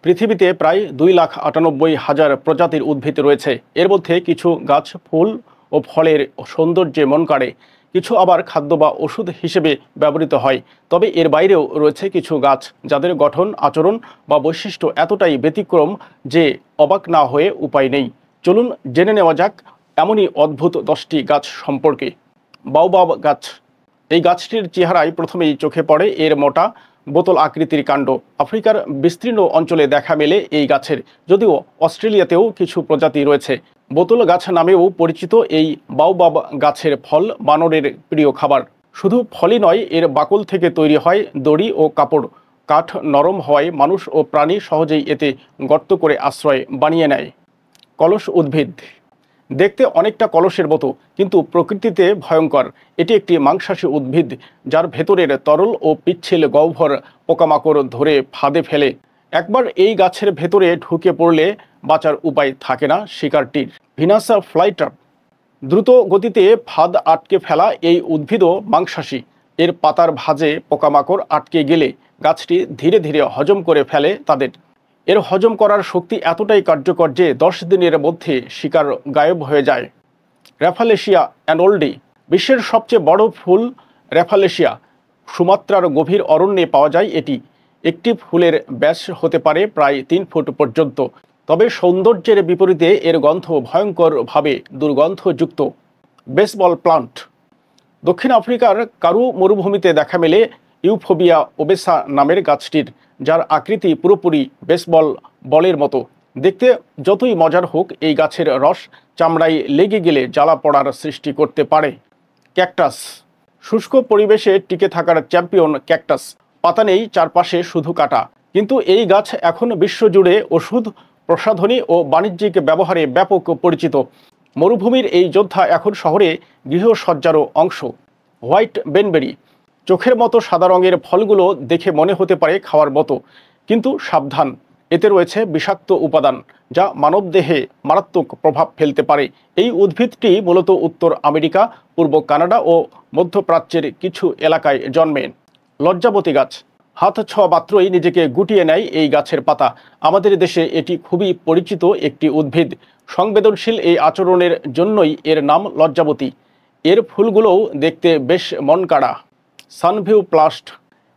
পৃথিবীতে প্রায় 2,98,000 প্রজাতির উদ্ভিদ রয়েছে। এর মধ্যে কিছু গাছ ফুল ও ফলের সৌন্দর্যে মন কাড়ে, কিছু আবার খাদ্য বা ওষুধ হিসেবে ব্যবহৃত হয়। তবে এর বাইরেও রয়েছে কিছু গাছ যাদের গঠন, আচরণ বা বৈশিষ্ট্য এতটাই ব্যতিক্রম যে অবাক না হয়ে উপায় নেই। চলুন জেনে নেওয়া যাক এমনই অদ্ভুত 10টি গাছ সম্পর্কে। বাওবাব গাছ। এই গাছটির চেহারায় প্রথমেই চোখে পড়ে এর মোটা বোতল আকৃতির কাণ্ড। আফ্রিকার বিস্তীর্ণ অঞ্চলে দেখা মেলে এই গাছের, যদিও অস্ট্রেলিয়াতেও কিছু প্রজাতি রয়েছে। বোতল গাছ নামেও পরিচিত এই বাওবাব গাছের ফল বানরের প্রিয় খাবার। শুধু ফলই নয়, এর বাকল থেকে তৈরি হয় দড়ি ও কাপড়। কাঠ নরম হওয়ায় মানুষ ও প্রাণী সহজেই এতে গর্ত করে আশ্রয় বানিয়ে নেয়। কলস উদ্ভিদ। দেখতে অনেকটা কলসের মতো, কিন্তু প্রকৃতিতে ভয়ঙ্কর। এটি একটি মাংসাশী উদ্ভিদ যার ভেতরের তরল ও পিচ্ছিল গহ্বর পোকামাকড় ধরে ফাঁদে ফেলে। একবার এই গাছের ভেতরে ঢুকে পড়লে বাঁচার উপায় থাকে না শিকারটির। ভিনাস ফ্লাইট্রাপ। দ্রুত গতিতে ফাঁদ আটকে ফেলা এই উদ্ভিদও মাংসাশী। এর পাতার ভাঁজে পোকামাকড় আটকে গেলে গাছটি ধীরে ধীরে হজম করে ফেলে তাদের। এর হজম করার শক্তি এতটাই কার্যকর যে 10 দিনের মধ্যে শিকার গায়েব হয়ে যায়। র্যাফালেশিয়া অ্যানোল্ডি। বিশ্বের সবচেয়ে বড় ফুল র্যাফালেশিয়া। সুমাত্রার গভীর অরণ্যে পাওয়া যায় এটি। একটি ফুলের ব্যাস হতে পারে প্রায় 3 ফুট পর্যন্ত। তবে সৌন্দর্যের বিপরীতে এর গন্ধ ভয়ঙ্করভাবে দুর্গন্ধযুক্ত। Baseball plant. দক্ষিণ আফ্রিকার কারু মরুভূমিতে দেখা মেলে ইউফোবিয়া ওবেসা নামের গাছটির, যার আকৃতি পুরোপুরি বেসবল বলের মতো। দেখতে যতই মজার হোক, এই গাছের রস চামড়ায় লেগে গেলে জ্বালা পড়ার সৃষ্টি করতে পারে। ক্যাকটাস। শুষ্ক পরিবেশে টিকে থাকার চ্যাম্পিয়ন ক্যাকটাস। পাতা নেই, চারপাশে শুধু কাটা। কিন্তু এই গাছ এখন বিশ্বজুড়ে ওষুধ, প্রসাধনী ও বাণিজ্যিক ব্যবহারে ব্যাপক পরিচিত। মরুভূমির এই যোদ্ধা এখন শহরে গৃহসজ্জারও অংশ। হোয়াইট বেনবেরি। চোখের মতো সাদা রঙের ফলগুলো দেখে মনে হতে পারে খাওয়ার মতো, কিন্তু সাবধান, এতে রয়েছে বিষাক্ত উপাদান যা মানবদেহে মারাত্মক প্রভাব ফেলতে পারে। এই উদ্ভিদটি মূলত উত্তর আমেরিকা, পূর্ব কানাডা ও মধ্যপ্রাচ্যের কিছু এলাকায় জন্মে। লজ্জাবতী গাছ। হাত ছোঁয়া মাত্রই নিজেকে গুটিয়ে নেয় এই গাছের পাতা। আমাদের দেশে এটি খুবই পরিচিত একটি উদ্ভিদ। সংবেদনশীল এই আচরণের জন্যই এর নাম লজ্জাবতী। এর ফুলগুলোও দেখতে বেশ মনকাড়া। সানভিউ প্লাস্ট।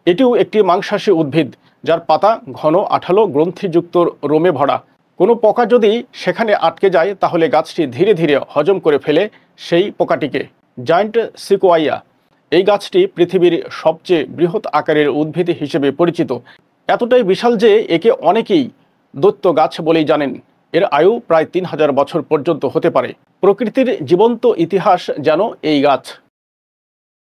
এটিও একটি মাংসাশী উদ্ভিদ যার পাতা ঘন আঠালো গ্রন্থিযুক্ত রোমে ভরা। কোনো পোকা যদি সেখানে আটকে যায় তাহলে গাছটি ধীরে ধীরে হজম করে ফেলে সেই পোকাটিকে। জায়ান্ট সিকোয়াইয়া। এই গাছটি পৃথিবীর সবচেয়ে বৃহৎ আকারের উদ্ভিদ হিসেবে পরিচিত। এতটাই বিশাল যে একে অনেকেই দৈত্য গাছ বলেই জানেন। এর আয়ু প্রায় 3000 বছর পর্যন্ত হতে পারে। প্রকৃতির জীবন্ত ইতিহাস যেন এই গাছ।